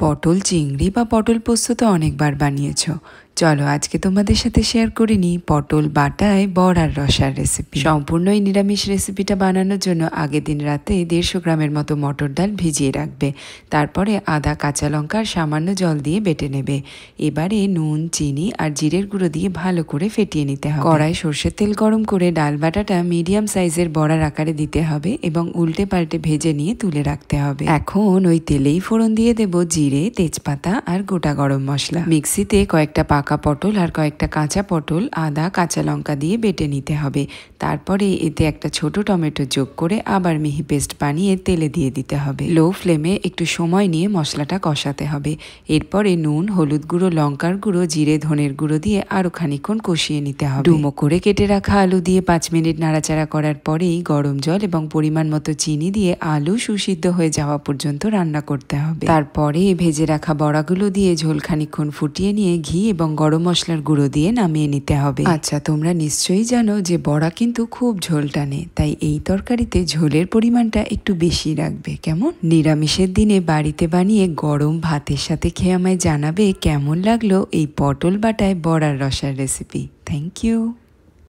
পটল চিংড়ি বা পটল পোস্ত তো অনেকবার বানিয়েছো। চলো আজকে তোমাদের সাথে শেয়ার করে নিই পটল বাটায় বড়ার রসার রেসিপি। সম্পূর্ণ এই নিরামিষ রেসিপিটা বানানোর জন্য আগের দিন রাতে 150 গ্রামের মতো মটর ডাল ভিজিয়ে রাখবে। তারপরে আদা কাঁচা লঙ্কা আর সামান্য জল দিয়ে বেটে নেবে। এবারে নুন চিনি আর জিরের গুঁড়ো দিয়ে ভালো করে ফেটিয়ে নিতে হবে। কড়াই সর্ষের তেল গরম করে ডাল বাটাটা মিডিয়াম সাইজের বড়ার আকারে দিতে হবে এবং উল্টে পাল্টে ভেজে নিয়ে তুলে রাখতে হবে। এখন ওই তেলেই ফোড়ন দিয়ে দেব জিরে, তেজপাতা আর গোটা গরম মশলা। মিক্সিতে কয়েকটা পাকা পটল আর কয়েকটা কাঁচা পটল আদা কাঁচা লঙ্কা দিয়ে বেটে নিতে হবে। তারপরে এতে একটা ছোট টমেটো যোগ করে আবার মিহি পেস্ট বানিয়ে তেলে দিয়ে দিতে হবে। লো ফ্লেমে একটু সময় নিয়ে মশলাটা কষাতে হবে। এরপরে নুন, হলুদ গুঁড়ো, লঙ্কার গুঁড়ো, জিরে ধনের গুঁড়ো দিয়ে আরো খানিকক্ষণ কষিয়ে নিতে হবে। ডুমো করে কেটে রাখা আলু দিয়ে 5 মিনিট নাড়াচাড়া করার পরেই গরম জল এবং পরিমাণ মতো চিনি দিয়ে আলু সুসিদ্ধ হয়ে যাওয়া পর্যন্ত রান্না করতে হবে। তারপরে ভেজে রাখা বড়াগুলো দিয়ে ঝোল খানিকক্ষণ ফুটিয়ে নিয়ে ঘি এবং গরম মশলার গুঁড়ো দিয়ে নামিয়ে নিতে হবে। আচ্ছা, তোমরা নিশ্চয়ই জানো যে বড়া কিন্তু খুব ঝোল টানে, তাই এই তরকারিতে ঝোলের পরিমাণটা একটু বেশি রাখবে। কেমন? নিরামিষের দিনে বাড়িতে বানিয়ে গরম ভাতের সাথে খেয়ে আমায় জানাবে কেমন লাগলো এই পটল বাটায় বড়ার রসার রেসিপি। Thank you.